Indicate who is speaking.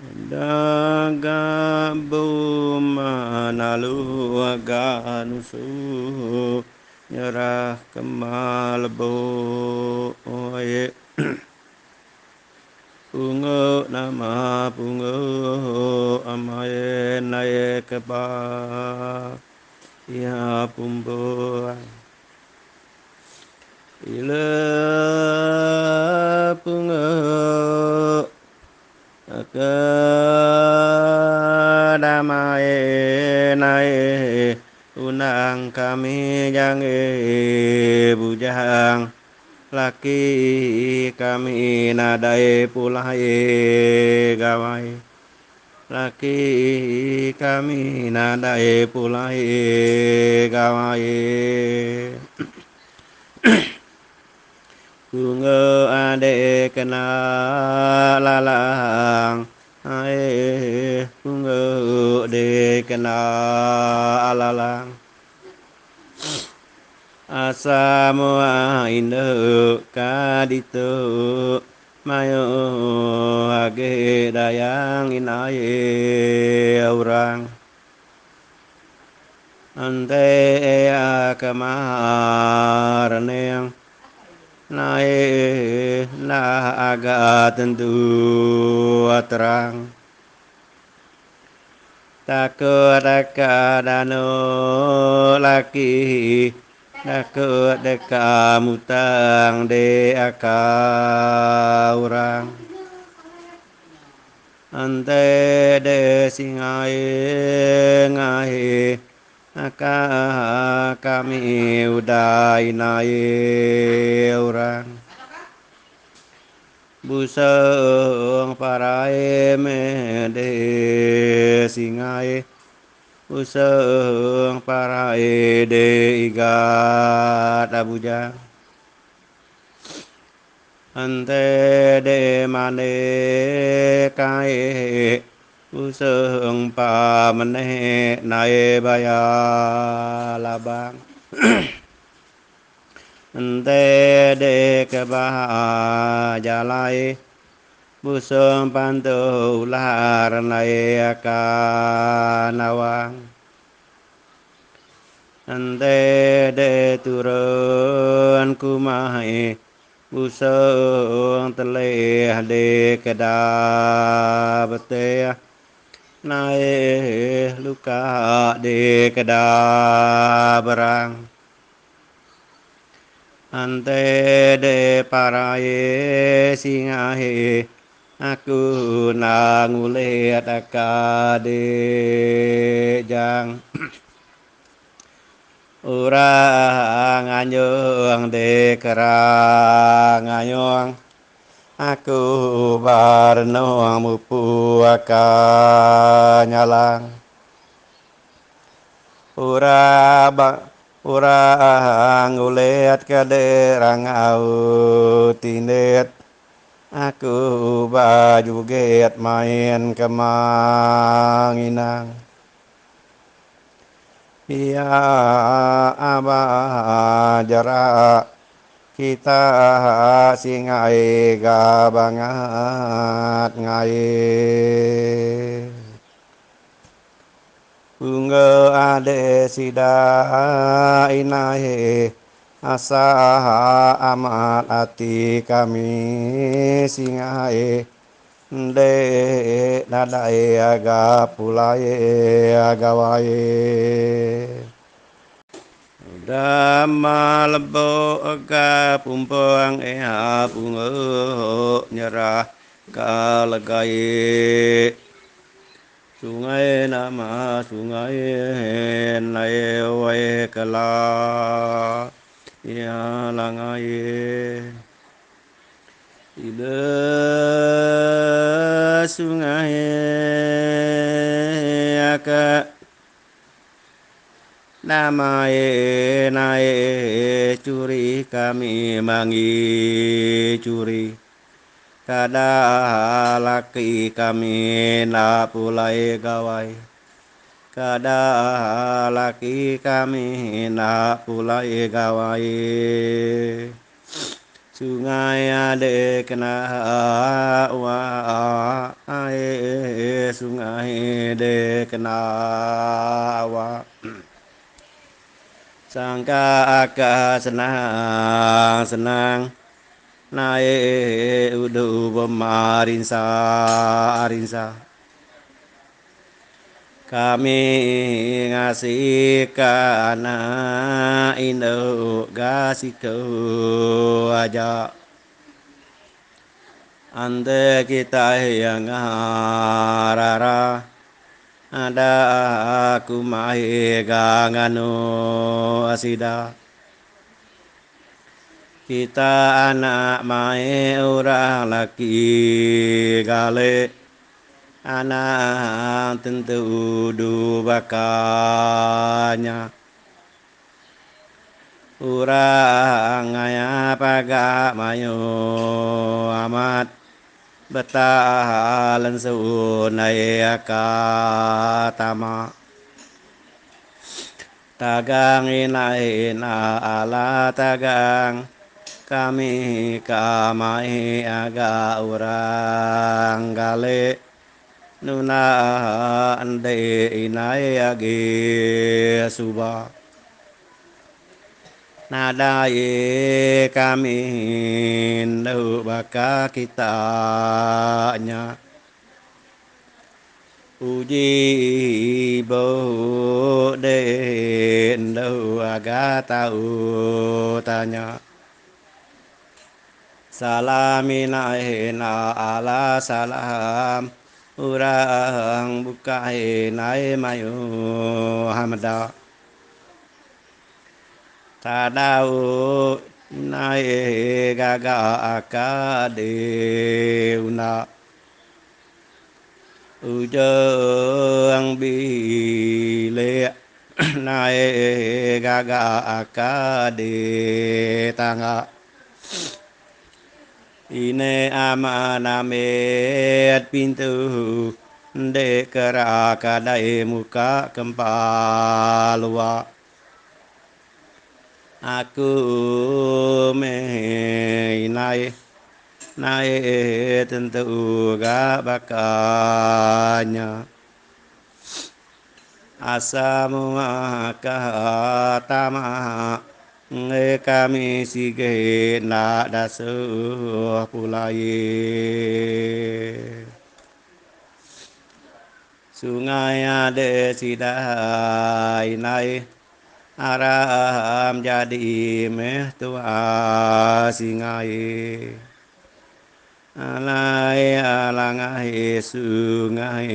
Speaker 1: daga bumanalu aganusu nyerah kemal boye pungo nama pungo amaye naye keba ya pumbo ila pungo Kedamai nae unang kami jange bujang laki kami nadai pulai gawai laki kami nadai pulai gawai bunga ade kena lalang Ae bunga de kena alalang asa moa induk kaditu mayo age dayang inaye orang ante akamarneng nae na aga tentu terang takut dano laki takut deka mutang de aka orang ante de singai ngai aka kami udai nai orang buseng parai mede singai buseng parai de igat abuja ante de mane kai buseng pa mene nae baya labang ente de kebah jalai buseng pantu lar nae akanawang ente de turun kumai buseng teleh de kedabete nae luka de kedaberang ante de paraye singahe aku nangulet akade jang urang anyong de kerang anyong aku barno mupu akanyalang urang ulet kaderang au tinet aku baju get main kemanginang ya aba jarak kita singai gabangat ngai bunga ade sida inahe asa amat hati kami singai de nadai aga pulai agawae Dhamma lebo aga pumpang eha pungo nyerah kalagai sungai nama sungai nai wae kala ya langai ida sungai aka namae nae curi kami mangi curi kada laki kami na pulai gawai kada laki kami na pulai gawai sungai ade kena wa ae kenawa sangka aka senang senang nae udu bemarinsa arinsa kami ngasih kana induk gasiku aja ante kita yang ngarara ada aku mahi ganganu asida kita anak mai orang laki gale anak tentu du bakanya orang ngaya pagak mayo amat betalan sunai akatama tagang ina ala tagang kami kamai aga orang gale nuna ande inai age suba nadai kami ndu baka kitanya uji bo de ndu aga tau tanya salamina hina ala salam urang bukai nai mayu hamda tadau nai gaga akadeuna ujang bile nai gaga akade tanga ine amanamet pintu dekera kadai muka kempalua aku menai naik tentu gak bakanya asa muakatama nge kami sige nak dasuh pulai sungai ada sidai nai aram jadi meh tua singai alai alangai sungai